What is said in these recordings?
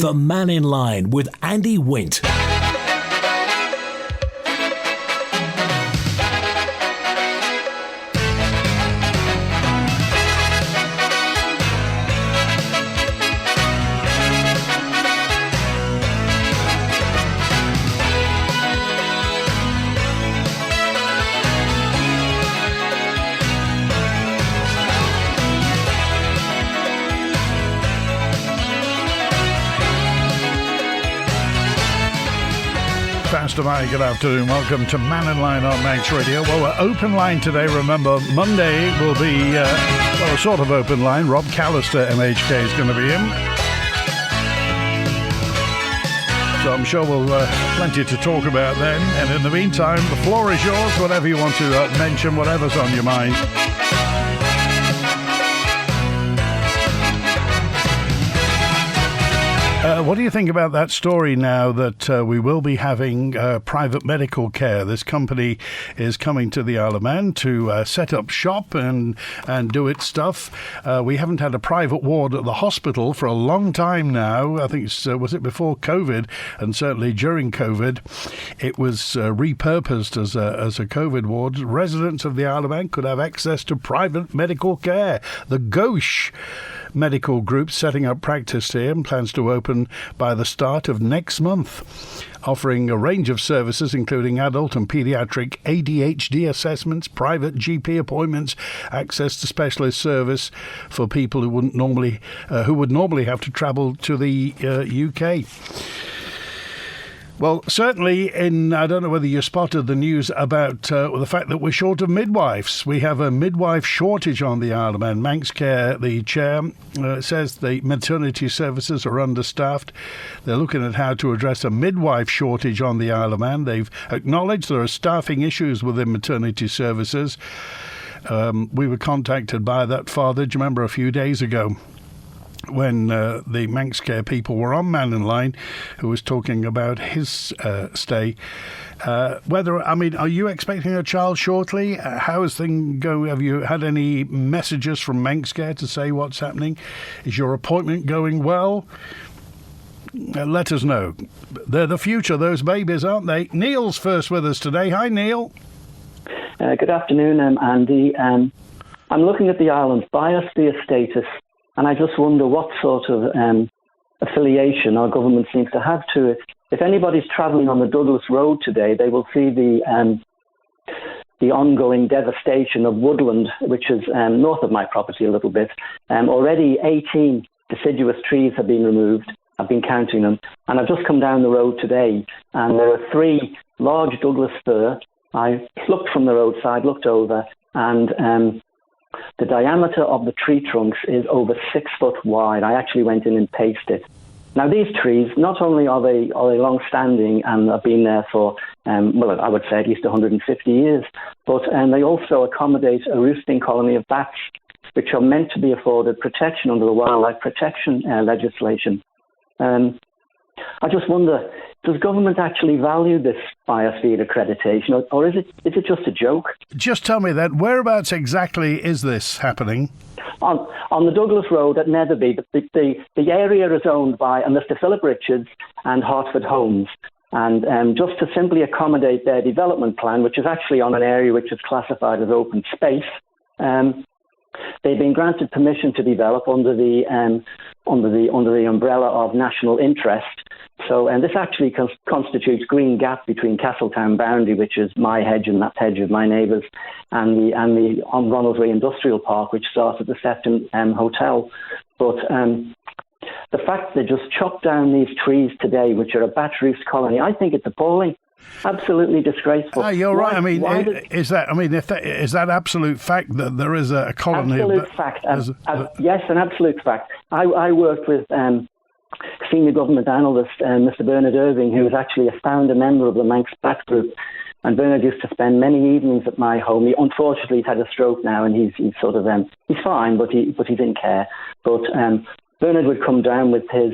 The Mannin Line with Andy Wint. Good afternoon. Welcome to Mannin Line on Manx Radio. Well, we're open line today. Remember, Monday will be, a sort of open line. Rob Callister, MHK, is going to be in. So I'm sure we'll plenty to talk about then. And in the meantime, the floor is yours. Whatever you want to mention, whatever's on your mind. What do you think about that story now that we will be having private medical care? This company is coming to the Isle of Man to set up shop and do its stuff. We haven't had a private ward at the hospital for a long time now. I think was it before COVID, and certainly during COVID, it was repurposed as a COVID ward. Residents of the Isle of Man could have access to private medical care. The Gauche Medical Group setting up practice here and plans to open by the start of next month, offering a range of services including adult and paediatric ADHD assessments, private GP appointments, access to specialist service for people who would normally have to travel to the UK. Well, certainly I don't know whether you spotted the news about the fact that we're short of midwives. We have a midwife shortage on the Isle of Man. Manx Care, the chair, says the maternity services are understaffed. They're looking at how to address a midwife shortage on the Isle of Man. They've acknowledged there are staffing issues within maternity services. We were contacted by that father, do you remember, a few days ago, when the Manx Care people were on Mannin Line, who was talking about his stay. Are you expecting a child shortly? How is things going? Have you had any messages from Manx Care to say what's happening? Is your appointment going well? Let us know. They're the future, those babies, aren't they? Neil's first with us today. Hi, Neil. Good afternoon, Andy. I'm looking at the island's biosphere status, and I just wonder what sort of affiliation our government seems to have to it. If anybody's travelling on the Douglas Road today, they will see the ongoing devastation of woodland, which is north of my property a little bit. Already 18 deciduous trees have been removed. I've been counting them. And I've just come down the road today, and there are 3 large Douglas fir. I looked from the roadside, looked over, and the diameter of the tree trunks is over 6 foot wide. I actually went in and paced it. Now, these trees, not only are they long-standing and have been there for, I would say at least 150 years, but they also accommodate a roosting colony of bats, which are meant to be afforded protection under the wildlife protection legislation. I just wonder, does government actually value this biosphere accreditation, or is it just a joke? Just tell me that. Whereabouts exactly is this happening? On the Douglas Road at Netherby. The area is owned by Mr. Philip Richards and Hartford Homes. And just to simply accommodate their development plan, which is actually on an area which is classified as open space, they've been granted permission to develop under the umbrella of national interest. So, and this actually constitutes green gap between Castletown boundary, which is my hedge and that hedge of my neighbours, and the on Ronaldsway Industrial Park, which starts at the Sefton Hotel. But the fact they just chopped down these trees today, which are a bat roost colony, I think it's appalling. Absolutely disgraceful. You're right. I mean, is that absolute fact that there is a colony? Absolute fact. Yes, an absolute fact. I worked with senior government analyst Mr. Bernard Irving, who was actually a founder member of the Manx Bat Group. And Bernard used to spend many evenings at my home. Unfortunately, he's had a stroke now, and he's sort of he's fine, but he's in care. But Bernard would come down with his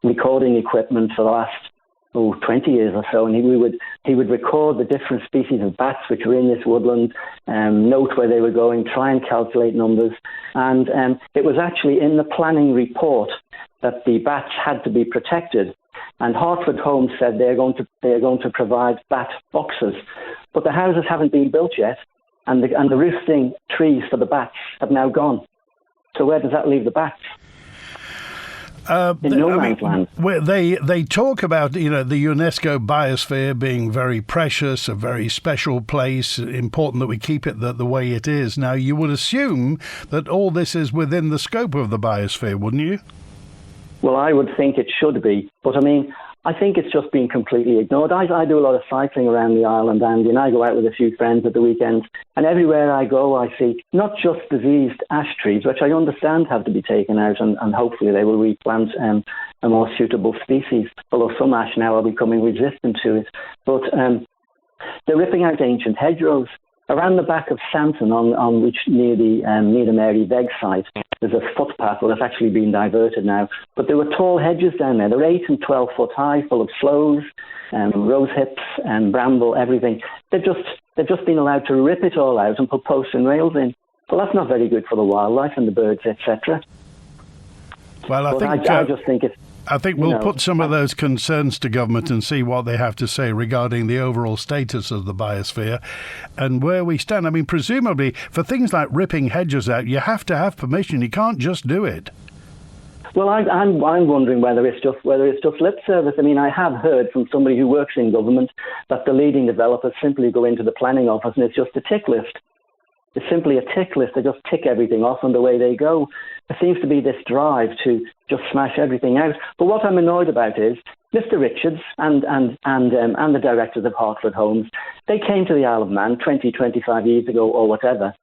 recording equipment for the last 20 years or so, and he would record the different species of bats which were in this woodland, note where they were going, try and calculate numbers. And it was actually in the planning report that the bats had to be protected, and Hartford Homes said they're going to provide bat boxes, but the houses haven't been built yet, and the roosting trees for the bats have now gone. So where does that leave the bats? In no man's land. They talk about the UNESCO Biosphere being very precious, a very special place, important that we keep it the way it is. Now, you would assume that all this is within the scope of the biosphere, wouldn't you? Well, I would think it should be, but I think it's just been completely ignored. I do a lot of cycling around the island, Andy, and I go out with a few friends at the weekends, and everywhere I go I see not just diseased ash trees, which I understand have to be taken out, and hopefully they will replant a more suitable species, although some ash now are becoming resistant to it. But they're ripping out ancient hedgerows. Around the back of Santon, on which near the Mary Begg site, there's a footpath that's actually been diverted now. But there were tall hedges down there. They're 8 and 12 foot high, full of sloes, rose hips, and bramble, everything. They've just been allowed to rip it all out and put posts and rails in. Well, that's not very good for the wildlife and the birds, etc. Well, I just think it's... I think we'll put some of those concerns to government and see what they have to say regarding the overall status of the biosphere and where we stand. I mean, presumably, for things like ripping hedges out, you have to have permission. You can't just do it. Well, I'm wondering whether it's just lip service. I mean, I have heard from somebody who works in government that the leading developers simply go into the planning office and it's just a tick list. It's simply a tick list. They just tick everything off and away they go. There seems to be this drive to just smash everything out. But what I'm annoyed about is Mr. Richards and the directors of Hartford Homes. They came to the Isle of Man 20, 25 years ago or whatever,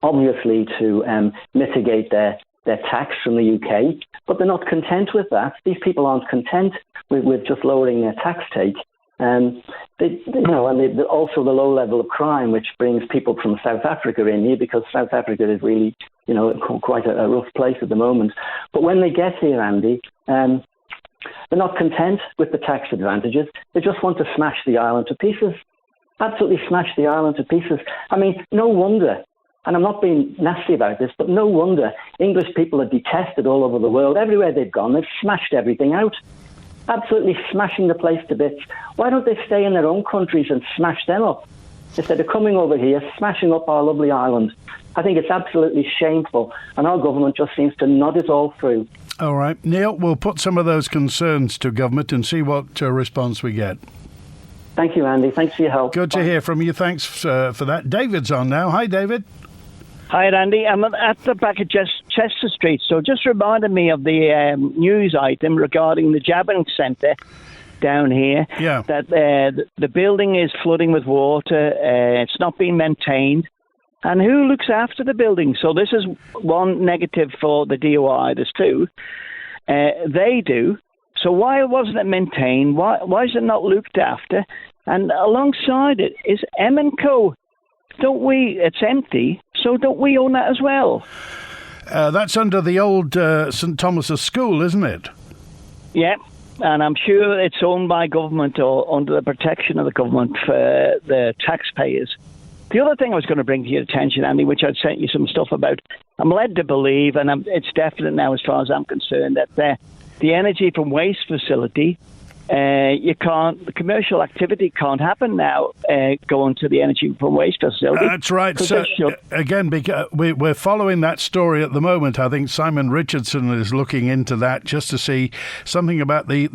obviously to mitigate their tax from the UK. But they're not content with that. These people aren't content with just lowering their tax take. Also the low level of crime, which brings people from South Africa in here, because South Africa is really, quite a rough place at the moment. But when they get here, Andy, they're not content with the tax advantages. They just want to smash the island to pieces. Absolutely smash the island to pieces. I mean, no wonder, and I'm not being nasty about this, but no wonder English people are detested all over the world. Everywhere they've gone, they've smashed everything out. Absolutely smashing the place to bits. Why don't they stay in their own countries and smash them up instead of coming over here, smashing up our lovely island? I think it's absolutely shameful, and our government just seems to nod it all through. All right, Neil, we'll put some of those concerns to government and see what response we get. Thank you, Andy. Thanks for your help. Good to hear from you. Thanks for that. David's on now. Hi, David. Hi, Andy. I'm at the back of Chester Street, so just reminded me of the news item regarding the jabbing centre down here. Yeah. That the building is flooding with water. It's not being maintained. And who looks after the building? So this is one negative for the DOI. There's two. They do. So why wasn't it maintained? Why is it not looked after? And alongside it is M&Co. It's empty, so don't we own that as well? That's under the old St Thomas's School, isn't it? Yeah, and I'm sure it's owned by government or under the protection of the government for the taxpayers. The other thing I was going to bring to your attention, Andy, which I'd sent you some stuff about, I'm led to believe, and it's definite now as far as I'm concerned, that the energy from waste facility, the commercial activity can't happen now going to the energy from waste facility. That's right. So, again, we're following that story at the moment. I think Simon Richardson is looking into that just to see something about the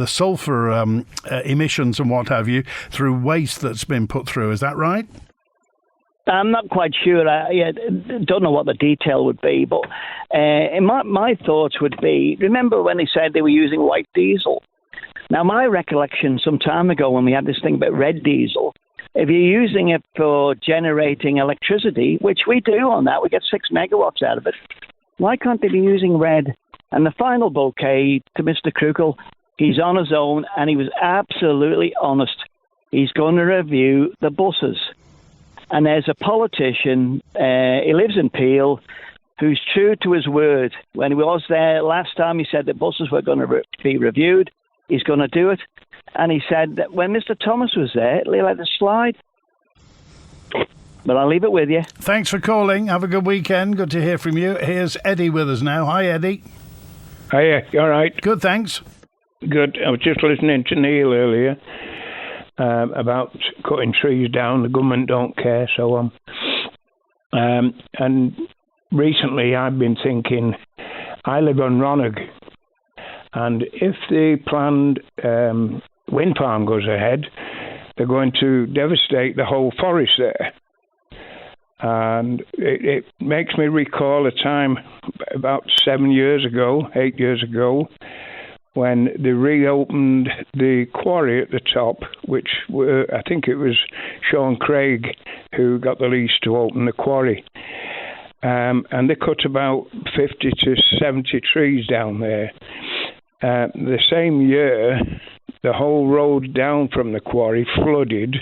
sulfur emissions and what have you through waste that's been put through. Is that right? I'm not quite sure. I don't know what the detail would be, but my thoughts would be, remember when they said they were using white diesel? Now, my recollection some time ago when we had this thing about red diesel, if you're using it for generating electricity, which we do on that, we get 6 megawatts out of it, why can't they be using red? And the final bouquet to Mr. Krugel, he's on his own and he was absolutely honest. He's going to review the buses. And there's a politician, he lives in Peel, who's true to his word. When he was there last time, he said that buses were going to be reviewed. He's going to do it. And he said that when Mr. Thomas was there, he let it slide. But I'll leave it with you. Thanks for calling. Have a good weekend. Good to hear from you. Here's Eddie with us now. Hi, Eddie. Hiya, you all right? Good, thanks. Good. I was just listening to Neil earlier about cutting trees down. The government don't care, so on. And recently I've been thinking, I live on Ronagh, and if the planned wind farm goes ahead, they're going to devastate the whole forest there. And it makes me recall a time about 8 years ago, when they reopened the quarry at the top, which I think it was Sean Craig who got the lease to open the quarry. And they cut about 50 to 70 trees down there. The same year, the whole road down from the quarry flooded,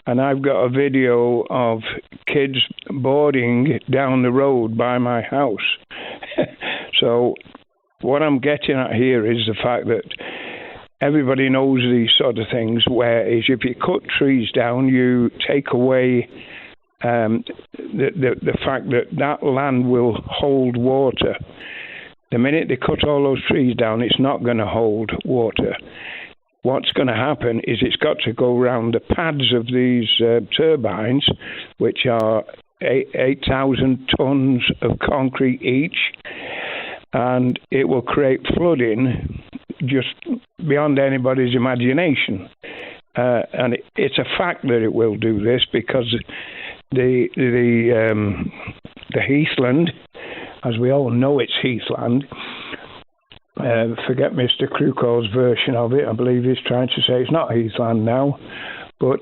and I've got a video of kids boarding down the road by my house. So what I'm getting at here is the fact that everybody knows these sort of things, whereas if you cut trees down, you take away the fact that land will hold water. The minute they cut all those trees down, it's not going to hold water. What's going to happen is it's got to go around the pads of these turbines, which are 8,000 tons of concrete each, and it will create flooding just beyond anybody's imagination. And it's a fact that it will do this, because the heathland, as we all know, it's heathland. Forget Mr. Kruko's version of it. I believe he's trying to say it's not heathland now. But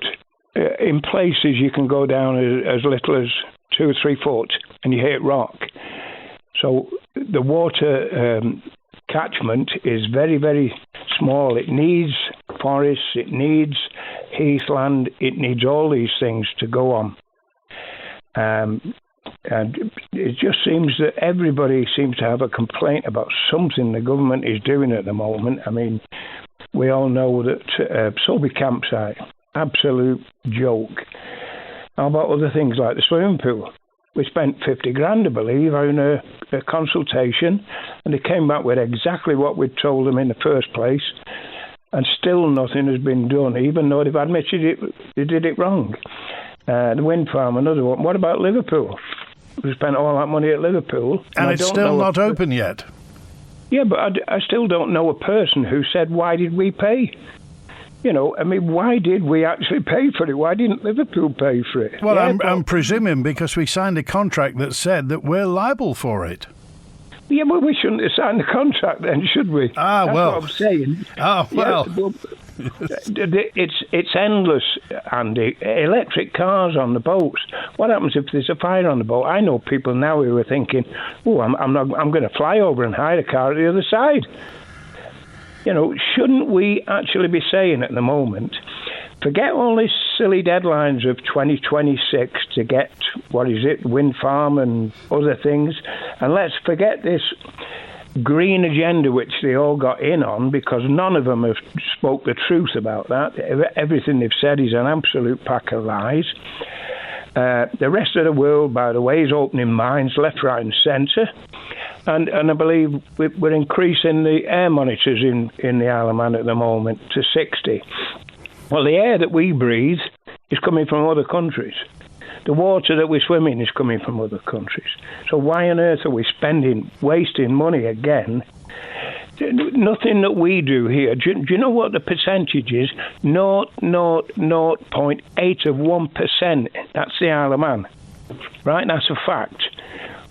in places you can go down as little as 2 or 3 foot and you hit rock. So the water catchment is very, very small. It needs forests, it needs heathland, it needs all these things to go on. And it just seems that everybody seems to have a complaint about something the government is doing at the moment. I mean, we all know that Sulby campsite, absolute joke. How about other things like the swimming pool? We spent 50 grand, I believe, on a consultation, and they came back with exactly what we'd told them in the first place, and still nothing has been done, even though they've admitted it, they did it wrong. The wind farm, another one. What about Liverpool? We spent all that money at Liverpool. And it's still not open yet. Yeah, but I still don't know a person who said, why did we pay? You know, I mean, why did we actually pay for it? Why didn't Liverpool pay for it? Well, yeah, I'm presuming because we signed a contract that said that we're liable for it. Yeah, but we shouldn't have signed the contract then, should we? That's well. what I'm saying. Well. Yeah, it's endless, Andy. Electric cars on the boats. What happens if there's a fire on the boat? I know people now who are thinking, "Oh, I'm going to fly over and hire a car at the other side." You know, shouldn't we actually be saying at the moment, forget all these silly deadlines of 2026 to get, wind farm and other things, and let's forget this green agenda which they all got in on, because none of them have spoke the truth about that. Everything they've said is an absolute pack of lies. The rest of the world, by the way, is opening mines left, right and centre. And I believe we're increasing the air monitors in the Isle of Man at the moment to 60. Well, the air that we breathe is coming from other countries. The water that we swim in is coming from other countries. So why on earth are we wasting money again? Nothing that we do here. Do you know what the percentage is? 0.8 of 1%. That's the Isle of Man. Right? That's a fact.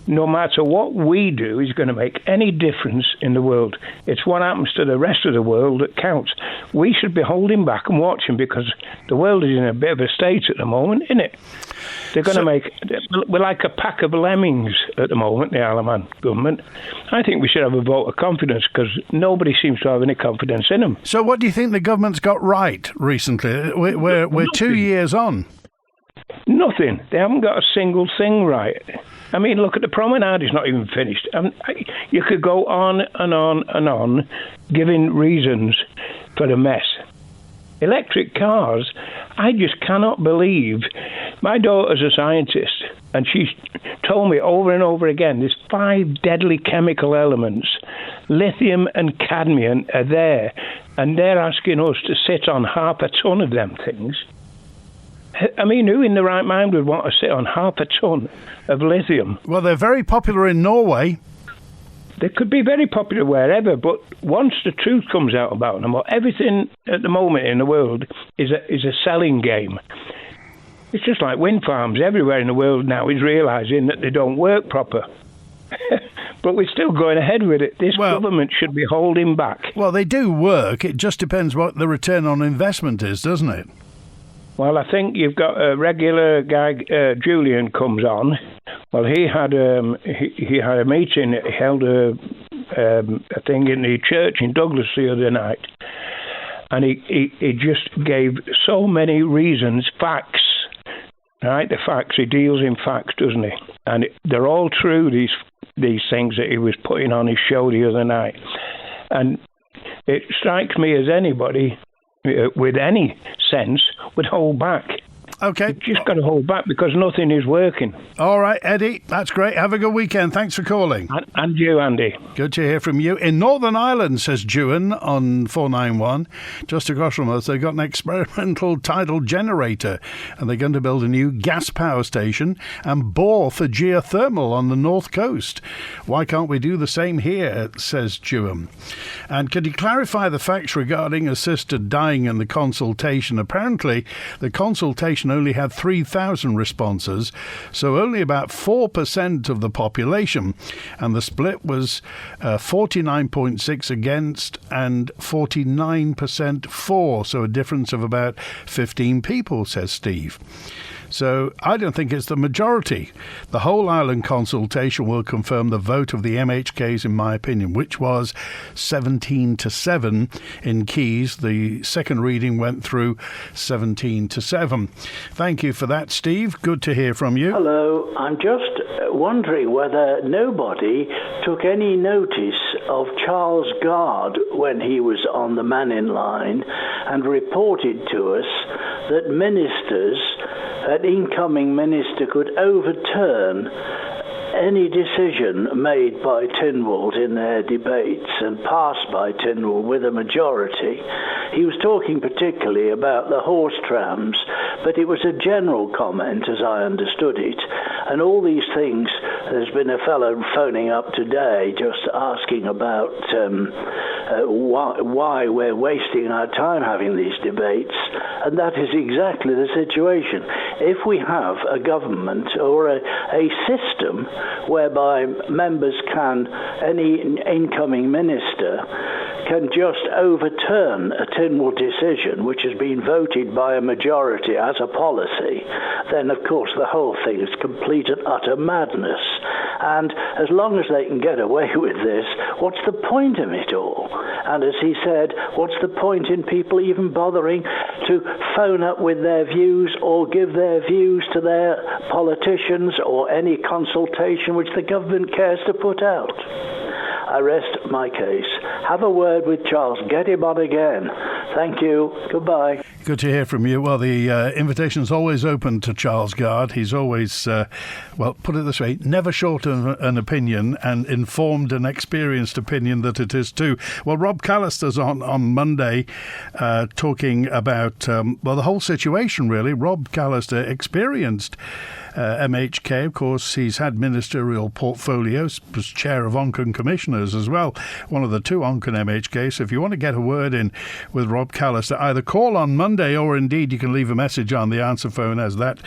No matter what we do is going to make any difference in the world. It's what happens to the rest of the world that counts. We should be holding back and watching, because the world is in a bit of a state at the moment, isn't it? They're going to we're like a pack of lemmings at the moment, the Isle of Man government. I think we should have a vote of confidence, because nobody seems to have any confidence in them. So what do you think the government's got right recently? We're 2 years on. Nothing. They haven't got a single thing right. I mean, look at the promenade, it's not even finished. You could go on and on and on giving reasons for the mess. Electric cars, I just cannot believe My daughter's a scientist, and she's told me over and over again there's 5 deadly chemical elements. Lithium and cadmium are there, and they're asking us to sit on half a ton of them things. I mean, who in the right mind would want to sit on half a ton of lithium? Well, they're very popular in Norway. They could be very popular wherever, but once the truth comes out about them, everything at the moment in the world is a selling game. It's just like wind farms. Everywhere in the world now is realising that they don't work proper. But we're still going ahead with it. This government should be holding back. Well, they do work. It just depends what the return on investment is, doesn't it? Well, I think you've got a regular guy, Julian, comes on. Well, he had he had a meeting. He held a thing in the church in Douglas the other night, and he just gave so many reasons, facts. Right, the facts. He deals in facts, doesn't he? And they're all true. These things that he was putting on his show the other night, and it strikes me as anybody with any sense would hold back. Okay. You've just got to hold back because nothing is working. All right, Eddie, that's great. Have a good weekend. Thanks for calling. And you, Andy. Good to hear from you. In Northern Ireland, says Juan on 491, just across from us, they've got an experimental tidal generator, and they're going to build a new gas power station and bore for geothermal on the north coast. Why can't we do the same here, says Juan. And could you clarify the facts regarding assisted dying in the consultation? Apparently, the consultation only had 3,000 responses, so only about 4% of the population, and the split was 49.6 against and 49% for, so a difference of about 15 people, says Steve. So I don't think it's the majority. The whole island consultation will confirm the vote of the MHKs, in my opinion, which was 17-7 in Keys. The second reading went through 17-7. Thank you for that, Steve. Good to hear from you. Hello. I'm just wondering whether nobody took any notice of Charles Gard when he was on the Mannin Line and reported to us that an incoming minister could overturn any decision made by Tynwald in their debates and passed by Tynwald with a majority. He was talking particularly about the horse trams, but it was a general comment as I understood it. And all these things, there's been a fellow phoning up today just asking about why we're wasting our time having these debates. And that is exactly the situation. If we have a government or a system whereby members any incoming minister can just overturn a Tynwald decision which has been voted by a majority as a policy, then of course the whole thing is complete and utter madness. And as long as they can get away with this, what's the point of it all? And as he said, what's the point in people even bothering to phone up with their views or give their views to their politicians or any consultation which the government cares to put out? I rest my case. Have a word with Charles. Get him on again. Thank you. Goodbye. Good to hear from you. Well, the invitation's always open to Charles Gard. He's always, put it this way, never short of an opinion, and informed and experienced opinion that it is too. Well, Rob Callister's on Monday talking about, the whole situation, really. Rob Callister experienced MHK. Of course, he's had ministerial portfolios, was chair of Onken Commissioners as well, one of the two Onken MHK. So if you want to get a word in with Rob Callister, either call on Monday or indeed you can leave a message on the answer phone, as that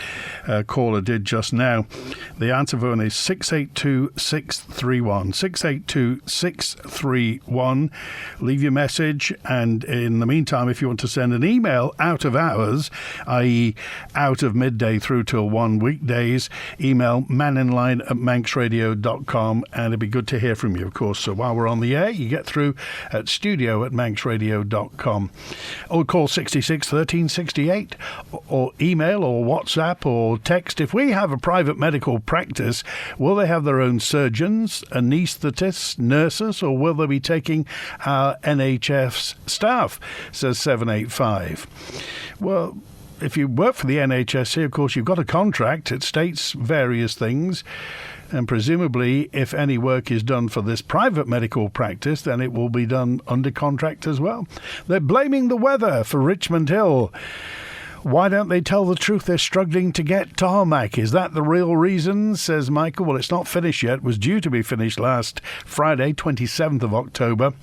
caller did just now. The answer phone is 682-631. 682-631. Leave your message, and in the meantime, if you want to send an email out of hours, i.e. out of midday through till 1 weekday, email manninline@manxradio.com, and it'd be good to hear from you, of course. So while we're on the air, you get through at studio@manxradio.com, or call 66 13 68, or email or WhatsApp or text. If we have a private medical practice, will they have their own surgeons, anaesthetists, nurses, or will they be taking our NHS staff, says 785. Well, if you work for the NHSC, of course, you've got a contract. It states various things. And presumably, if any work is done for this private medical practice, then it will be done under contract as well. They're blaming the weather for Richmond Hill. Why don't they tell the truth? They're struggling to get tarmac. Is that the real reason, says Michael? Well, it's not finished yet. It was due to be finished last Friday, 27th of October.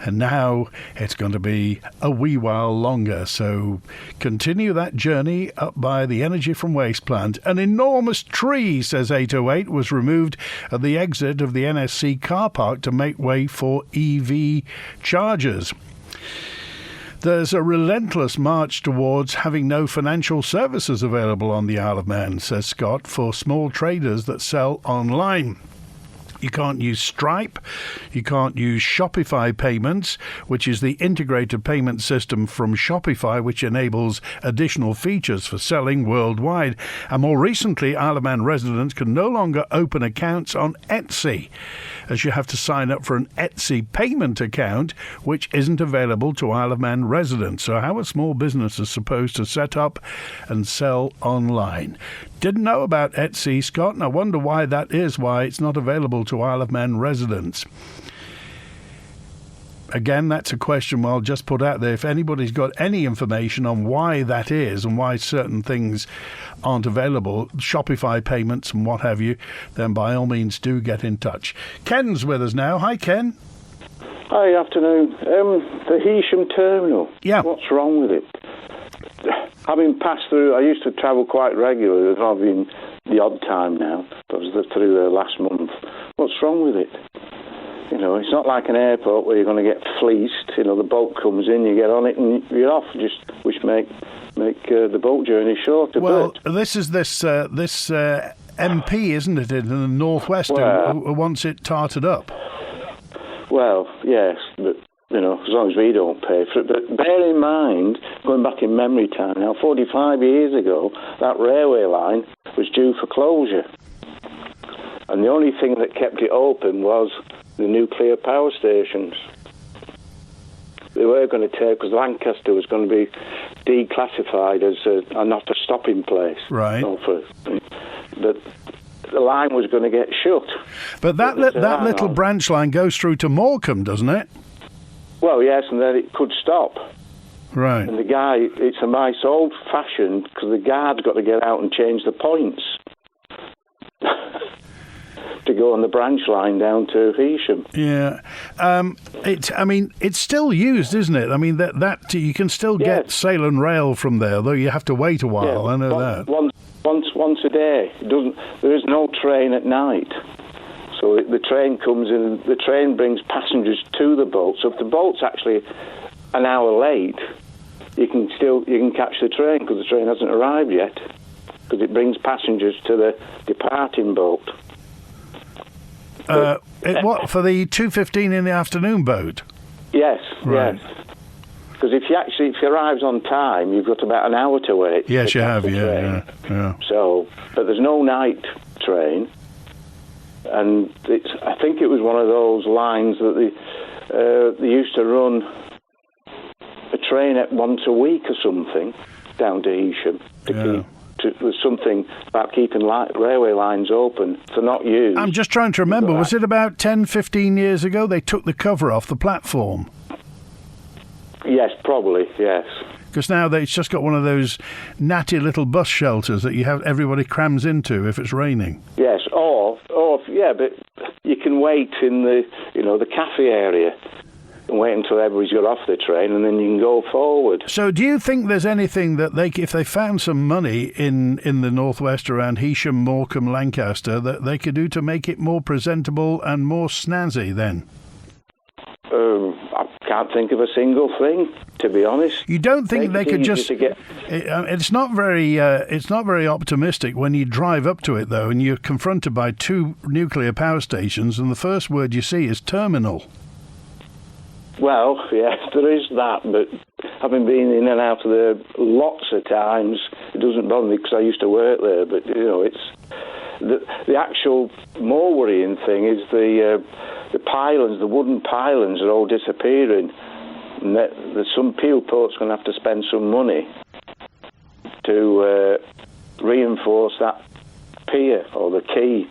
And now it's going to be a wee while longer. So continue that journey up by the Energy from Waste plant. An enormous tree, says 808, was removed at the exit of the NSC car park to make way for EV chargers. There's a relentless march towards having no financial services available on the Isle of Man, says Scott, for small traders that sell online. You can't use Stripe. You can't use Shopify payments, which is the integrated payment system from Shopify, which enables additional features for selling worldwide. And more recently, Isle of Man residents can no longer open accounts on Etsy, as you have to sign up for an Etsy payment account, which isn't available to Isle of Man residents. So how are small businesses supposed to set up and sell online? Didn't know about Etsy, Scott, and I wonder why that is, why it's not available to Isle of Man residents. Again, that's a question I'll just put out there. If anybody's got any information on why that is and why certain things aren't available, Shopify payments and what have you, then by all means do get in touch. Ken's with us now. Hi, Ken. Hi, afternoon. The Heysham terminal. Yeah. What's wrong with it? Having passed through, I used to travel quite regularly. I've been the odd time now. I was through there last month. What's wrong with it? You know, it's not like an airport where you're going to get fleeced. You know, the boat comes in, you get on it, and you're off. Which make the boat journey shorter. Well, this is this MP, isn't it, in the northwest, who wants it tarted up? Well, yes, but you know, as long as we don't pay for it. But bear in mind, going back in memory time now, 45 years ago, that railway line was due for closure. And the only thing that kept it open was the nuclear power stations. They were going to take, because Lancaster was going to be declassified as not a stopping place. Right. But the line was going to get shut. But that little branch line goes through to Morecambe, doesn't it? Well, yes, and then it could stop. Right. And the guy, it's a nice old-fashioned, because the guard's got to get out and change the points to go on the branch line down to Heysham. Yeah. It's still used, isn't it? I mean, that you can still get sail and rail from there, though you have to wait a while. Yeah, I know that. Once a day. There is no train at night. So the train comes in, the train brings passengers to the boat. So if the boat's actually an hour late, you can catch the train because the train hasn't arrived yet, because it brings passengers to the departing boat. What, for the 2:15 in the afternoon boat? Yes, right. Yes. Because if you arrive on time, you've got about an hour to wait. Yes, you have, yeah. So, but there's no night train. And I think it was one of those lines that they used to run a train at once a week or something down to Heysham there's something about keeping railway lines open for not used. I'm just trying to remember, was it about 10, 15 years ago they took the cover off the platform? Yes, probably, yes. Because now it's just got one of those natty little bus shelters that everybody crams into if it's raining. Yes, but you can wait in the cafe area and wait until everybody's got off the train, and then you can go forward. So do you think there's anything that if they found some money in the northwest around Heysham, Morecambe, Lancaster, that they could do to make it more presentable and more snazzy then? I can't think of a single thing, to be honest. You don't think they could just? It's not very optimistic when you drive up to it though, and you're confronted by two nuclear power stations, and the first word you see is terminal. Well, yes, there is that, but having been in and out of there lots of times, it doesn't bother me because I used to work there. But it's the actual more worrying thing is the pylons, the wooden pylons are all disappearing. And there's some Peel Port's going to have to spend some money to reinforce that pier or the quay.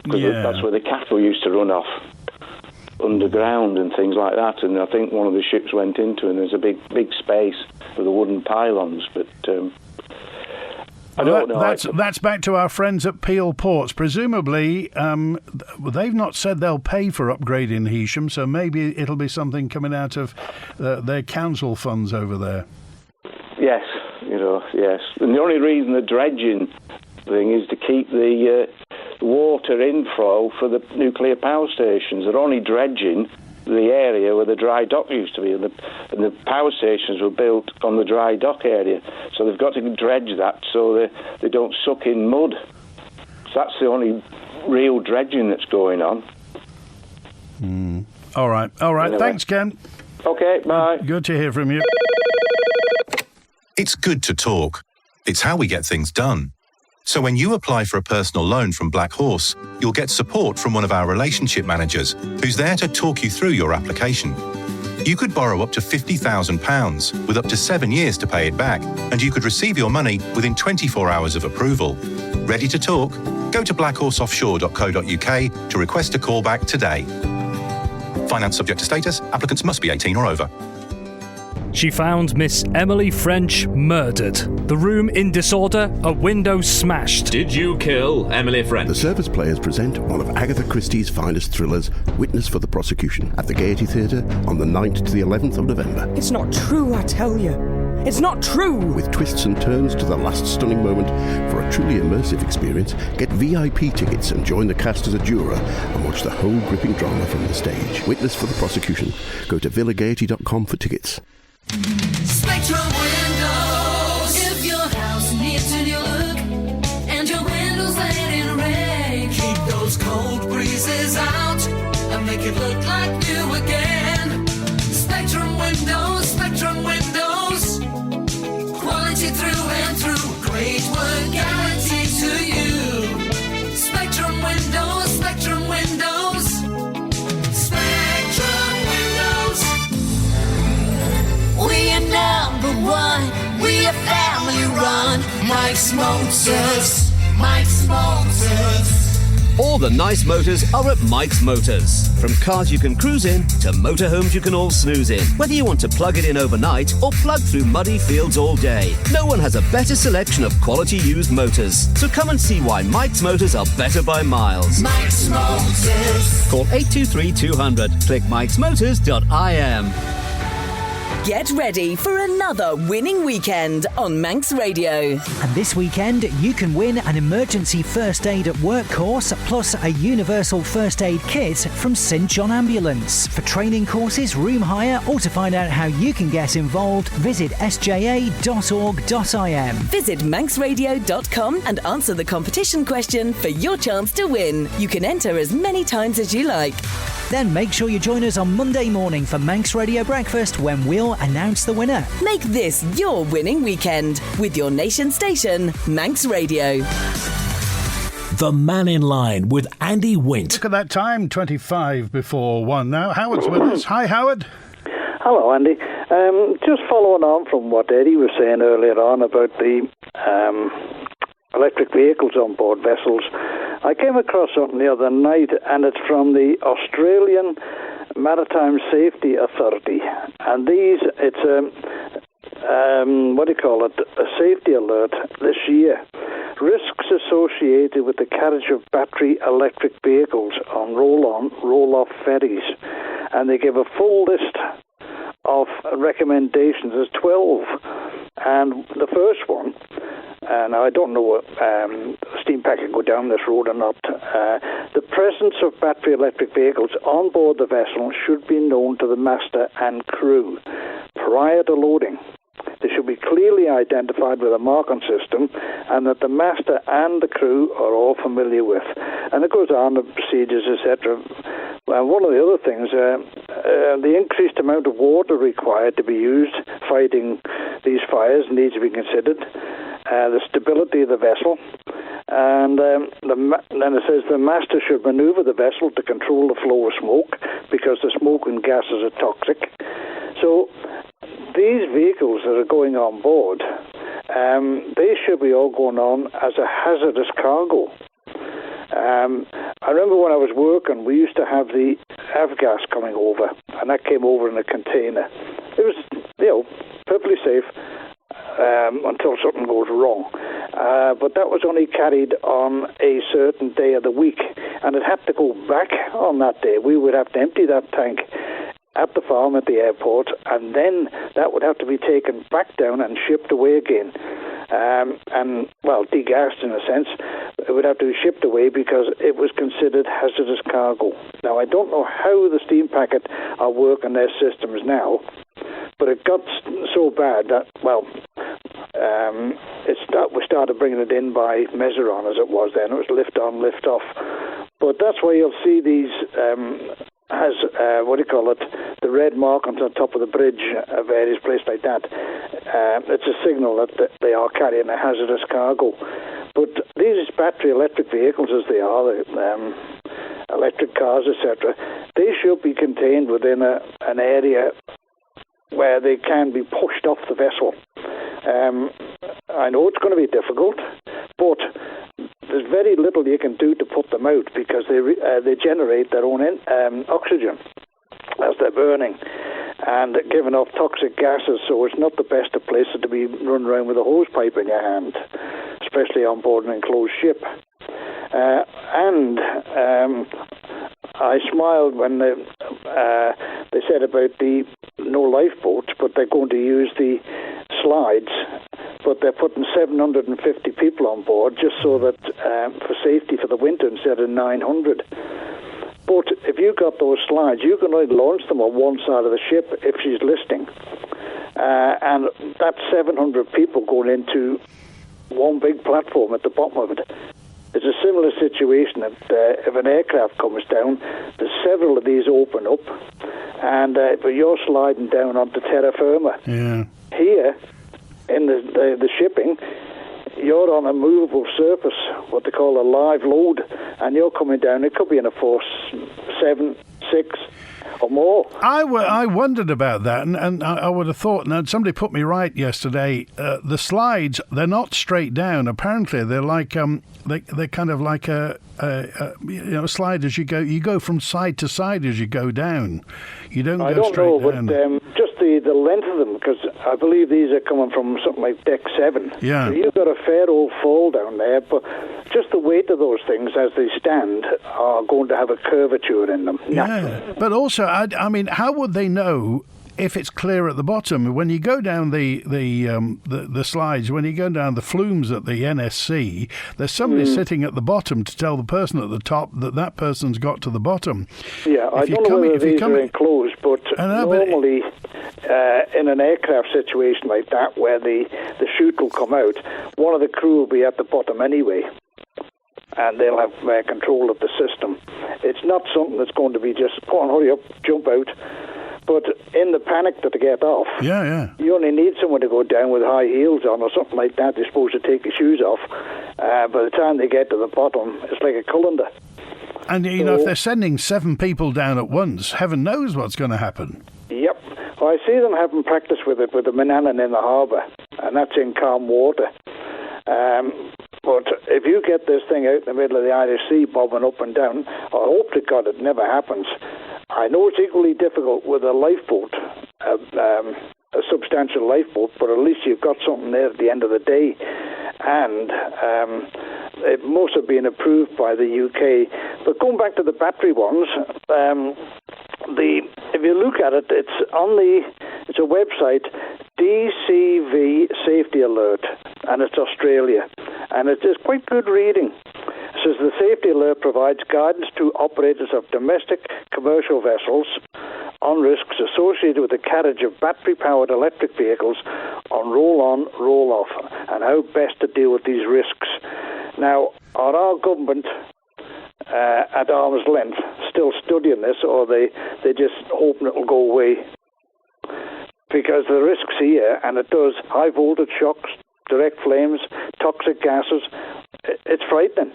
Because that's where the cattle used to run off, underground and things like that. And I think one of the ships went into, and there's a big space for the wooden pylons. But I don't know. That's back to our friends at Peel Ports. Presumably, they've not said they'll pay for upgrading Heysham, so maybe it'll be something coming out of their council funds over there. Yes, yes. And the only reason the dredging thing is to keep the water inflow for the nuclear power stations. They're only dredging the area where the dry dock used to be, and the power stations were built on the dry dock area, so they've got to dredge that so they don't suck in mud. So that's the only real dredging that's going on. All right. Anyway. Thanks, Ken. Okay, bye. Good to hear from you. It's good to talk. It's how we get things done. So when you apply for a personal loan from Black Horse, you'll get support from one of our relationship managers who's there to talk you through your application. You could borrow up to £50,000 with up to 7 years to pay it back, and you could receive your money within 24 hours of approval. Ready to talk? Go to blackhorseoffshore.co.uk to request a call back today. Finance subject to status. Applicants must be 18 or over. She found Miss Emily French murdered. The room in disorder, a window smashed. Did you kill Emily French? The Service Players present one of Agatha Christie's finest thrillers, Witness for the Prosecution, at the Gaiety Theatre on the 9th to the 11th of November. It's not true, I tell you. It's not true! With twists and turns to the last stunning moment, for a truly immersive experience, get VIP tickets and join the cast as a juror and watch the whole gripping drama from the stage. Witness for the Prosecution. Go to villagaiety.com for tickets. Spectrum Windows. If your house needs a new look and your windows letting rain, keep those cold breezes out and make it look like new again. Spectrum Windows, Spectrum Windows. Quality through and through. Great work guaranteed to you. Spectrum Windows, Spectrum Windows. Spectrum Windows. We are number one. We are family run. Mike's Motors. Mike's Motors. All the nice motors are at Mike's Motors. From cars you can cruise in to motorhomes you can all snooze in. Whether you want to plug it in overnight or plug through muddy fields all day, no one has a better selection of quality used motors. So come and see why Mike's Motors are better by miles. Mike's Motors. Call 823 200. Click mikesmotors.im. Get ready for another winning weekend on Manx Radio. And this weekend, you can win an emergency first aid at work course plus a universal first aid kit from St John Ambulance. For training courses, room hire, or to find out how you can get involved, visit sja.org.im. Visit manxradio.com and answer the competition question for your chance to win. You can enter as many times as you like. Then make sure you join us on Monday morning for Manx Radio Breakfast when we'll announce the winner. Make this your winning weekend with your nation station, Manx Radio. The Mannin Line with Andy Wint. Look at that time, 25 before 1 now. Howard's with us. Hi, Howard. Hello, Andy. Just following on from what Eddie was saying earlier on about the electric vehicles on board vessels, I came across something the other night, and it's from the Australian Maritime Safety Authority. And it's a safety alert this year. Risks associated with the carriage of battery electric vehicles on roll-on, roll-off ferries. And they give a full list of recommendations. There's 12. And the first one, and I don't know what steam packet can go down this road or not, the presence of battery electric vehicles on board the vessel should be known to the master and crew prior to loading. They should be clearly identified with a marking system and that the master and the crew are all familiar with. And it goes on, the procedures, etc. And one of the other things, the increased amount of water required to be used fighting these fires needs to be considered. The stability of the vessel. And then it says the master should maneuver the vessel to control the flow of smoke because the smoke and gases are toxic. So these vehicles that are going on board, they should be all going on as a hazardous cargo. I remember when I was working, we used to have the avgas coming over, and that came over in a container. It was, perfectly safe until something goes wrong. But that was only carried on a certain day of the week, and it had to go back on that day. We would have to empty that tank at the farm at the airport, and then that would have to be taken back down and shipped away again. Degassed in a sense. It would have to be shipped away because it was considered hazardous cargo. Now, I don't know how the steam packet are working their systems now, but it got so bad that, we started bringing it in by Mezeron, as it was then. It was lift on, lift off. But that's why you'll see these the red mark on the top of the bridge at various places like that. It's a signal that they are carrying a hazardous cargo. But these battery electric vehicles, as they are, electric cars, etc., they should be contained within an area where they can be pushed off the vessel. I know it's going to be difficult, but there's very little you can do to put them out because they generate their own oxygen as they're burning and giving off toxic gases, so it's not the best of places to be running around with a hose pipe in your hand, especially on board an enclosed ship. I smiled when they said about the no lifeboats, but they're going to use the slides, but they're putting 750 people on board just so that for safety for the winter instead of 900. But if you got those slides, you can only launch them on one side of the ship if she's listing. And that's 700 people going into one big platform at the bottom of it. It's a similar situation that if an aircraft comes down, there's several of these open up, and but you're sliding down onto terra firma. Yeah. Here, in the shipping, you're on a movable surface, what they call a live load, and you're coming down. It could be in a force 7, 6, or more. I wondered about that, and I would have thought, and somebody put me right yesterday, the slides, they're not straight down. Apparently, they're like, they're kind of like a slide as you go. You go from side to side as you go down. You don't go straight down. But just the length of them, because I believe these are coming from something like deck 7. Yeah. So you've got a fair old fall down there, but just the weight of those things as they stand are going to have a curvature in them. Yeah, but also, I mean, how would they know if it's clear at the bottom? When you go down the slides, when you go down the flumes at the NSC, there's somebody sitting at the bottom to tell the person at the top that person's got to the bottom. Yeah, I don't know whether these are enclosed, but normally in an aircraft situation like that where the chute will come out, one of the crew will be at the bottom anyway, and they'll have control of the system. It's not something that's going to be just, go on, hurry up, jump out. But in the panic that they get off, you only need someone to go down with high heels on or something like that. They're supposed to take your shoes off. By the time they get to the bottom, it's like a colander. And, if they're sending 7 people down at once, heaven knows what's going to happen. Yep. Well, I see them having practice with it with the Mannin in the harbour, and that's in calm water. But if you get this thing out in the middle of the Irish Sea bobbing up and down, I hope to God it never happens. I know it's equally difficult with a lifeboat, a substantial lifeboat, but at least you've got something there at the end of the day. And it must have been approved by the UK. But going back to the battery ones, if you look at it, it's a website, DCV Safety Alert, and it's Australia. And it's quite good reading. It says the safety alert provides guidance to operators of domestic commercial vessels on risks associated with the carriage of battery-powered electric vehicles on roll-on, roll-off, and how best to deal with these risks. Now, are our government at arm's length still studying this, or they just hoping it will go away? Because the risks here, and it does high voltage shocks, direct flames, toxic gases, it's frightening.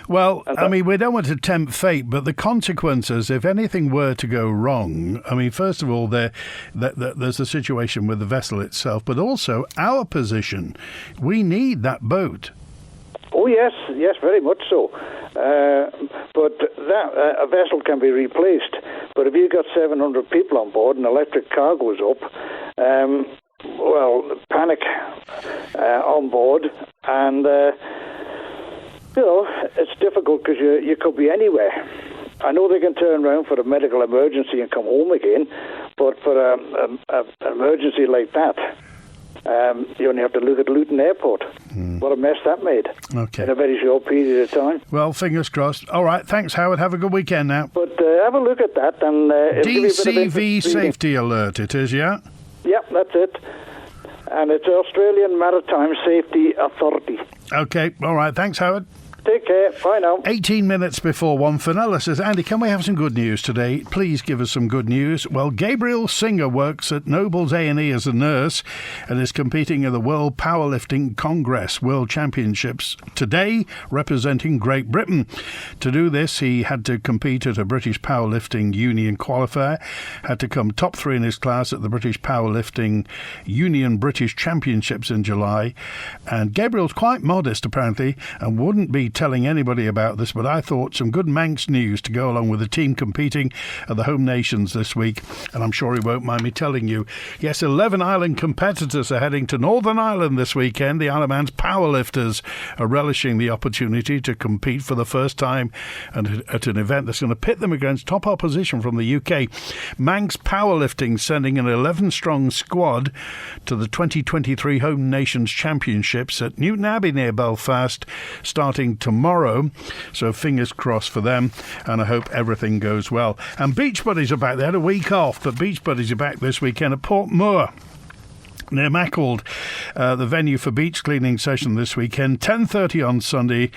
Well, I mean, we don't want to tempt fate, but the consequences, if anything were to go wrong, I mean, first of all, there's the situation with the vessel itself, but also our position. We need that boat. Oh, yes, very much so. But that a vessel can be replaced. But if you've got 700 people on board and electric car goes up, panic on board, and it's difficult because you could be anywhere. I know they can turn around for a medical emergency and come home again, but for an emergency like that, you only have to look at Luton Airport. What a mess that made in a very short period of time. Well, fingers crossed. All right, thanks, Howard. Have a good weekend now. But have a look at that. And DCV Safety Alert it is, yeah? Yep, that's it. And it's Australian Maritime Safety Authority. Okay, all right. Thanks, Howard. Take care. Bye now. 18 minutes before 1. Fenella says, Andy, can we have some good news today? Please give us some good news. Well, Gabriel Singer works at Nobles A&E as a nurse and is competing in the World Powerlifting Congress World Championships today, representing Great Britain. To do this, he had to compete at a British Powerlifting Union qualifier, had to come top 3 in his class at the British Powerlifting Union British Championships in July. And Gabriel's quite modest, apparently, and wouldn't be telling anybody about this, but I thought some good Manx news to go along with the team competing at the Home Nations this week, and I'm sure he won't mind me telling you. Yes, 11 island competitors are heading to Northern Ireland this weekend. The Isle of Man's powerlifters are relishing the opportunity to compete for the first time and at an event that's going to pit them against top opposition from the UK. Manx Powerlifting sending an 11-strong squad to the 2023 Home Nations Championships at Newton Abbey near Belfast, starting tomorrow, so fingers crossed for them, and I hope everything goes well. And Beach Buddies are back. They had a week off, but Beach Buddies are back this weekend at Portmore near Mackald, the venue for beach cleaning session this weekend. 10:30 on Sunday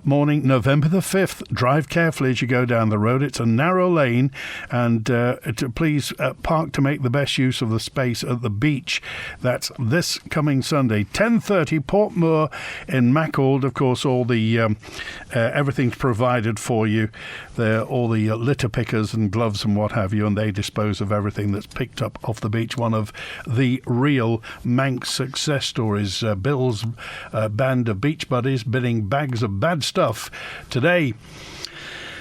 morning, November the 5th. Drive carefully as you go down the road. It's a narrow lane, and please park to make the best use of the space at the beach. That's this coming Sunday, 10:30, Portmore in Mackald. Of course, all the everything's provided for you. All the litter pickers and gloves and what have you, and they dispose of everything that's picked up off the beach. One of the real Manx success stories. Bill's band of Beach Buddies binning bags of bad stuff today.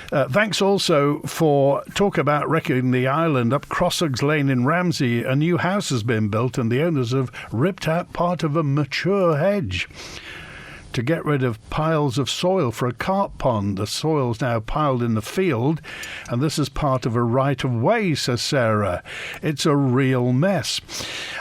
Thanks also for talk about wrecking the island up Crossugs Lane in Ramsey. A new house has been built and the owners have ripped out part of a mature hedge to get rid of piles of soil for a carp pond. The soil's now piled in the field, and this is part of a right-of-way, says Sarah. It's a real mess.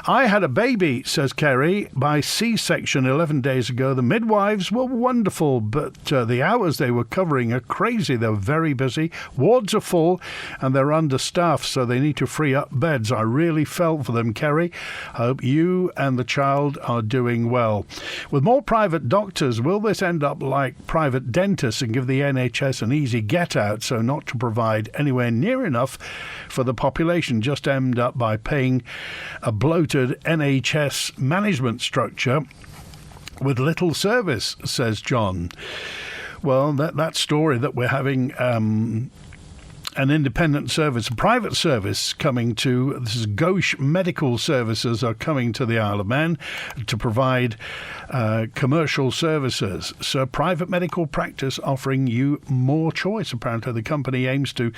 I had a baby, says Kerry, by C-section 11 days ago. The midwives were wonderful, but the hours they were covering are crazy. They're very busy. Wards are full, and they're understaffed, so they need to free up beds. I really felt for them, Kerry. I hope you and the child are doing well. With more private doctors, will this end up like private dentists and give the NHS an easy get-out, so not to provide anywhere near enough for the population, just end up by paying a bloated NHS management structure with little service, says John. Well, that story that we're having an independent service, a private service coming to, this is Gauche Medical Services are coming to the Isle of Man to provide commercial services. So private medical practice offering you more choice. Apparently the company aims to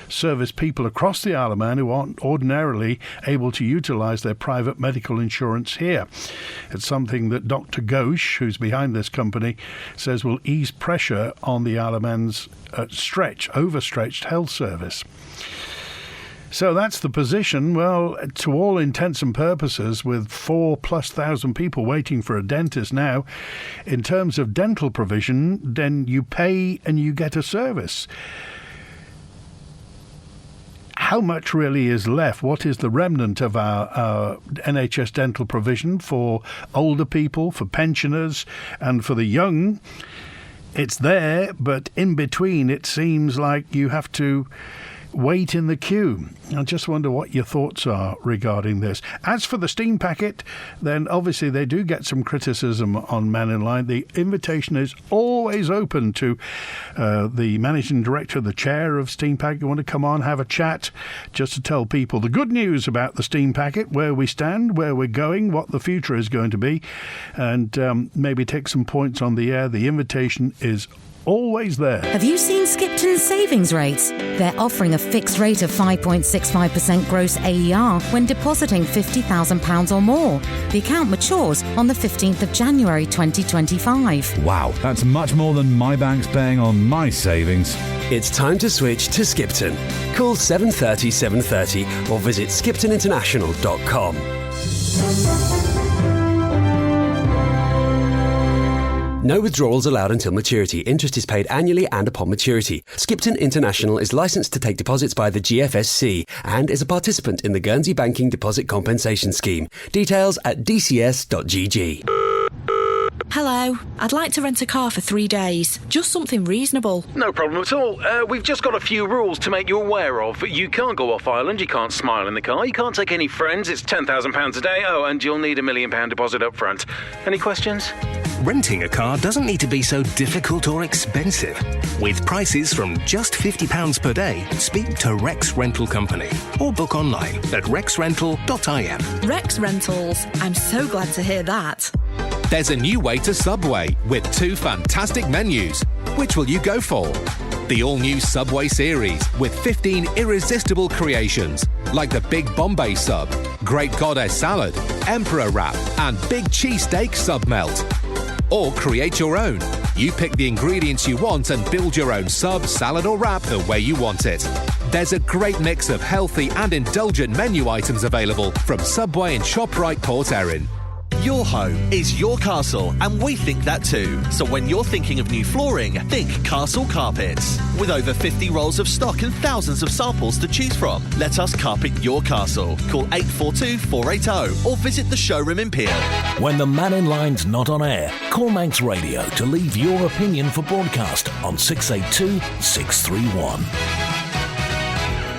service people across the Isle of Man who aren't ordinarily able to utilise their private medical insurance here. It's something that Dr. Gauche, who's behind this company, says will ease pressure on the Isle of Man's overstretched health service. So that's the position. Well, to all intents and purposes, with 4,000+ people waiting for a dentist now, in terms of dental provision, then you pay and you get a service. How much really is left? What is the remnant of our NHS dental provision for older people, for pensioners, and for the young? It's there, but in between, it seems like you have to wait in the queue. I just wonder what your thoughts are regarding this. As for the steam packet, then obviously they do get some criticism on Mannin Line. The invitation is always open to the managing director, the chair of Steam Packet. You want to come on, have a chat, just to tell people the good news about the steam packet, where we stand, where we're going, what the future is going to be, and maybe take some points on the air. The invitation is always there. Have you seen Skipton's savings rates? They're offering a fixed rate of 5.65% gross AER when depositing £50,000 or more. The account matures on the 15th of January 2025. Wow, that's much more than my bank's paying on my savings. It's time to switch to Skipton. Call 730 730 or visit skiptoninternational.com. No withdrawals allowed until maturity. Interest is paid annually and upon maturity. Skipton International is licensed to take deposits by the GFSC and is a participant in the Guernsey Banking Deposit Compensation Scheme. Details at dcs.gg. Hello, I'd like to rent a car for 3 days. Just something reasonable. No problem at all. We've just got a few rules to make you aware of. You can't go off island, you can't smile in the car, you can't take any friends, it's £10,000 a day, and you'll need £1 million deposit up front. Any questions? Renting a car doesn't need to be so difficult or expensive. With prices from just £50 per day, speak to Rex Rental Company or book online at rexrental.im. Rex Rentals. I'm so glad to hear that. There's a new way to Subway with 2 fantastic menus. Which will you go for? The all-new Subway series with 15 irresistible creations like the Big Bombay Sub, Great Goddess Salad, Emperor Wrap and Big Cheesesteak Sub Melt. Or create your own. You pick the ingredients you want and build your own sub, salad or wrap the way you want it. There's a great mix of healthy and indulgent menu items available from Subway and ShopRite Port Erin. Your home is your castle, and we think that too. So when you're thinking of new flooring, think Castle Carpets. With over 50 rolls of stock and thousands of samples to choose from, let us carpet your castle. Call 842 480 or visit the showroom in Peel. When the Mannin Line's not on air, call Manx Radio to leave your opinion for broadcast on 682 631.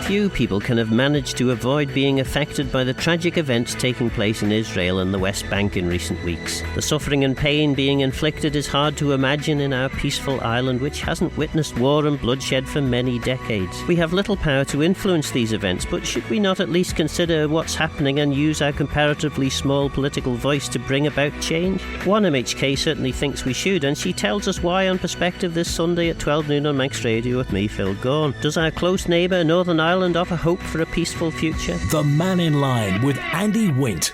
Few people can have managed to avoid being affected by the tragic events taking place in Israel and the West Bank in recent weeks. The suffering and pain being inflicted is hard to imagine in our peaceful island, which hasn't witnessed war and bloodshed for many decades. We have little power to influence these events, but should we not at least consider what's happening and use our comparatively small political voice to bring about change? One MHK certainly thinks we should, and she tells us why on Perspective this Sunday at 12 noon on Manx Radio with me, Phil Gaughan. Does our close neighbour, Northern Ireland, offer hope for a peaceful future? The Mannin Line with Andy Wint.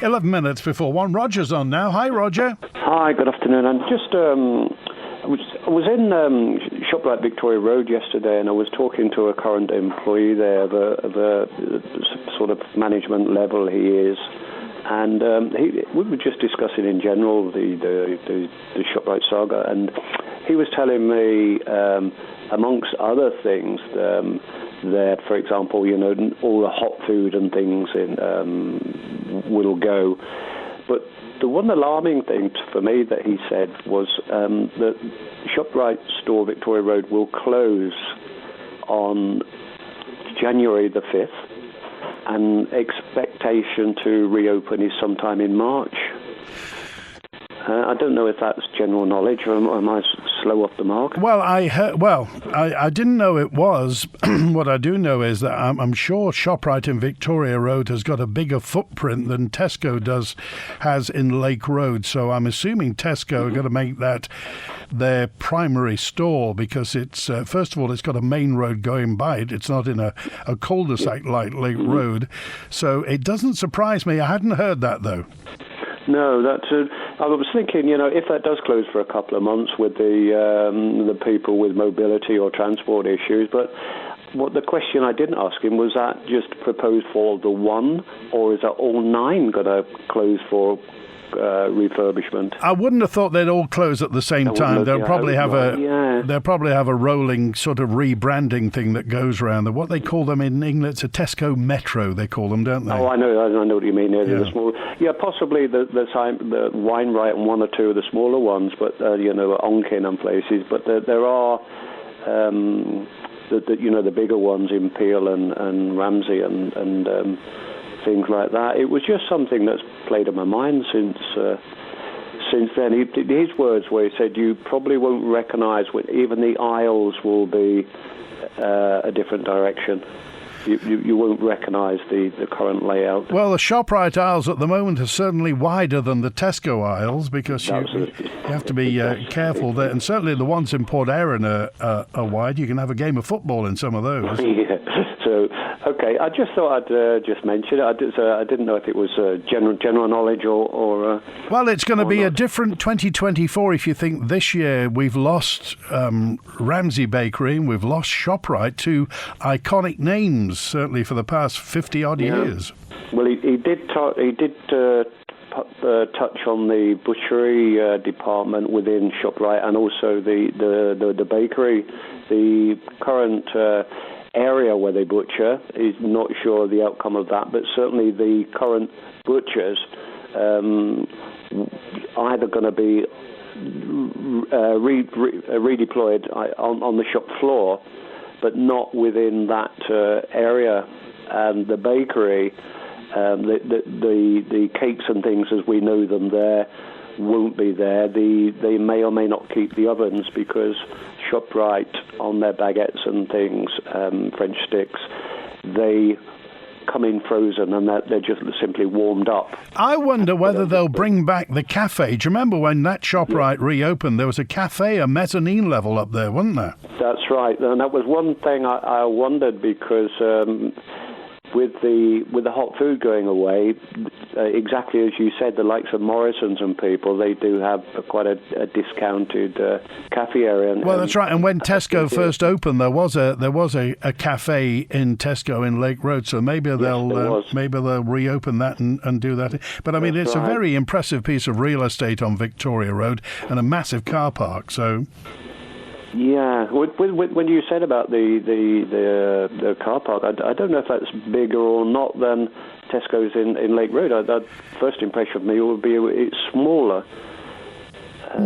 11 minutes before 1. Roger's on now. Hi, Roger. Hi, good afternoon. I'm just, I was in ShopRite Victoria Road yesterday, and I was talking to a current employee there of a sort of management level he is. And we were just discussing in general the ShopRite saga, and he was telling me, amongst other things, that, for example, you know, all the hot food and things will go. But the one alarming thing for me that he said was that ShopRite store Victoria Road will close on January the 5th, and expectation to reopen is sometime in March. I don't know if that's general knowledge, or am I slow off the mark? Well, I didn't know it was. What I do know is that I'm sure ShopRite in Victoria Road has got a bigger footprint than Tesco has in Lake Road. So I'm assuming Tesco are going to make that their primary store, because it's first of all, it's got a main road going by it. It's not in a cul-de-sac like Lake Road. So it doesn't surprise me. I hadn't heard that, though. No, that's. I was thinking, you know, if that does close for a couple of months with the people with mobility or transport issues, but what the question I didn't ask him was, that just proposed for the one, or is that all 9 going to close for refurbishment? I wouldn't have thought they'd all close at the same time. They'll probably have a rolling sort of rebranding thing that goes around. What they call them in England, it's a Tesco Metro, they call them, don't they? Oh, I know what you mean. The small, possibly the Wine-Right and 1 or 2 of the smaller ones, but Onkin and places. But there are the bigger ones in Peel and Ramsey and things like that. It was just something that's played on my mind since then. His words where he said, you probably won't recognise when even the aisles will be a different direction. You won't recognise the current layout. Well, the ShopRite aisles at the moment are certainly wider than the Tesco aisles because you have to be careful there. And certainly the ones in Port Erin are wide. You can have a game of football in some of those. Yeah. So, okay, I just thought I'd just mention it. I didn't know if it was general knowledge or well, it's going to be not. a different 2024 if you think this year we've lost Ramsey Bakery and we've lost ShopRite, two iconic names, certainly for the past 50-odd years. Well, he did touch on the butchery department within ShopRite and also the bakery. The current area where they butcher is not sure the outcome of that, but certainly the current butchers either going to be redeployed on the shop floor, but not within that area. And the bakery, the cakes and things as we know them there won't be there. They may or may not keep the ovens because ShopRite on their baguettes and things, French sticks, they come in frozen and they're just simply warmed up. I wonder whether they'll bring back the cafe. Do you remember when that ShopRite reopened? There was a cafe, a mezzanine level up there, wasn't there? That's right, and that was one thing I wondered because with the hot food going away, exactly as you said, the likes of Morrison's and people, they do have quite a discounted cafe area. Well, that's right. And when Tesco first opened, there was a cafe in Tesco in Lake Road. So maybe they'll reopen that and do that. But I mean, it's a very impressive piece of real estate on Victoria Road and a massive car park. So. Yeah, when you said about the car park, I don't know if that's bigger or not than Tesco's in Lake Road. That first impression of me would be it's smaller.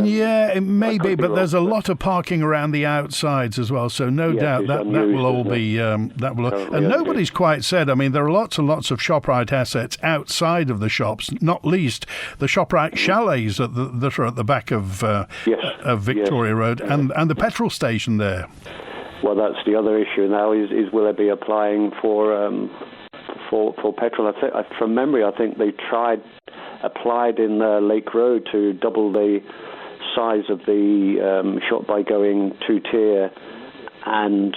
Yeah, it may be, but there's a lot of parking around the outsides as well, so no doubt that will all be... and nobody's quite said, I mean, there are lots and lots of ShopRite assets outside of the shops, not least the ShopRite chalets that are at the back of Victoria Road and the petrol station there. Well, that's the other issue now, is will they be applying for petrol? From memory, I think they applied in Lake Road to double the size of the shop by going two-tier and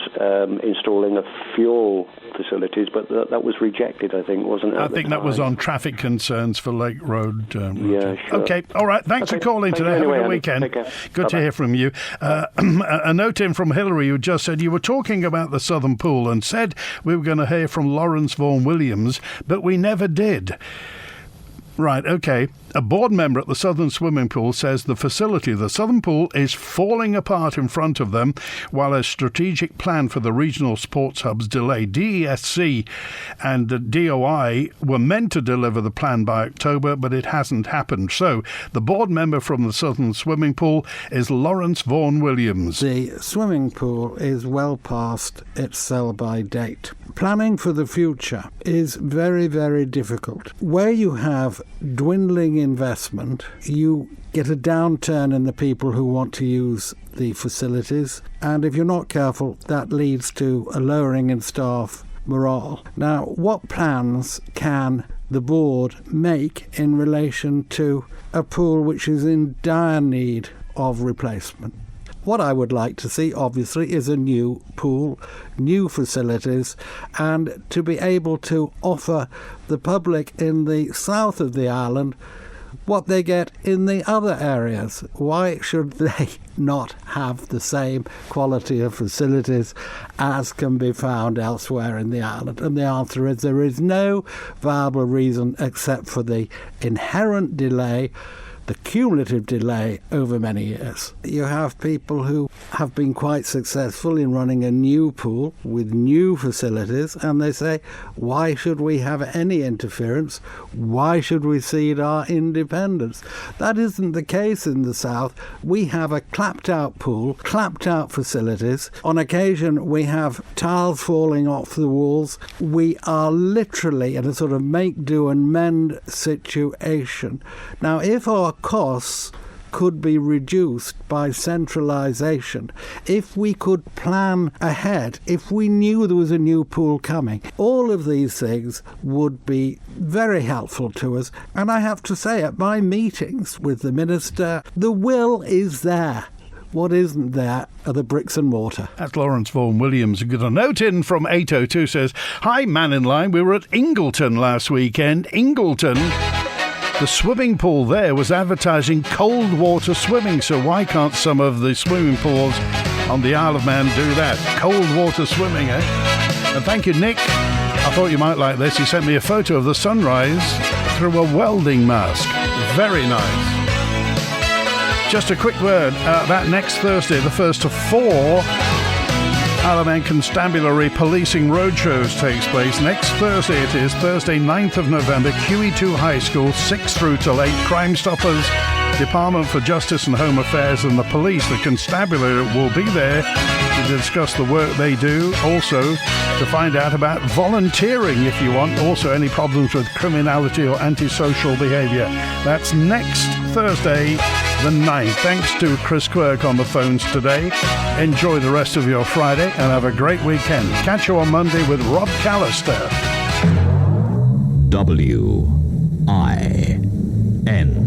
installing a fuel facilities, but that was rejected, I think, wasn't it? I think that was on traffic concerns for Lake Road. Yeah, sure. Okay, all right. Thanks for calling today. Have a good weekend. Good to hear from you. A note in from Hillary, who just said you were talking about the Southern Pool and said we were going to hear from Lawrence Vaughan Williams, but we never did. Right, okay. A board member at the Southern Swimming Pool says the facility, the Southern Pool, is falling apart in front of them while a strategic plan for the regional sports hubs delayed. DESC and DOI were meant to deliver the plan by October, but it hasn't happened. So the board member from the Southern Swimming Pool is Lawrence Vaughan Williams. The swimming pool is well past its sell-by date. Planning for the future is very, very difficult. Where you have dwindling investment, you get a downturn in the people who want to use the facilities, and if you're not careful, that leads to a lowering in staff morale. Now, what plans can the board make in relation to a pool which is in dire need of replacement? What I would like to see, obviously, is a new pool, new facilities, and to be able to offer the public in the south of the island what they get in the other areas. Why should they not have the same quality of facilities as can be found elsewhere in the island? And the answer is there is no viable reason except for the inherent delay, the cumulative delay over many years. You have people who have been quite successful in running a new pool with new facilities, and they say, why should we have any interference? Why should we cede our independence? That isn't the case in the south. We have a clapped-out pool, clapped-out facilities. On occasion, we have tiles falling off the walls. We are literally in a sort of make-do-and-mend situation. Now, if our costs could be reduced by centralisation, if we could plan ahead, if we knew there was a new pool coming, all of these things would be very helpful to us. And I have to say, at my meetings with the Minister, the will is there. What isn't there are the bricks and mortar. That's Lawrence Vaughan Williams. Got a note in from 802 says, "Hi, Mannin Line. We were at Ingleton last weekend. Ingleton, the swimming pool there was advertising cold water swimming, so why can't some of the swimming pools on the Isle of Man do that? Cold water swimming, eh?" And thank you, Nick. I thought you might like this. He sent me a photo of the sunrise through a welding mask. Very nice. Just a quick word, that next Thursday, the 1st of 4 Isle of Man Constabulary Policing Roadshows takes place. Next Thursday it is, Thursday 9th of November, QE2 High School, 6 through till 8. Crime Stoppers, Department for Justice and Home Affairs and the police, the constabulary, will be there to discuss the work they do. Also, to find out about volunteering if you want. Also, any problems with criminality or antisocial behaviour. That's next Thursday, the 9th. Thanks to Chris Quirk on the phones today. Enjoy the rest of your Friday and have a great weekend. Catch you on Monday with Rob Callister. WIN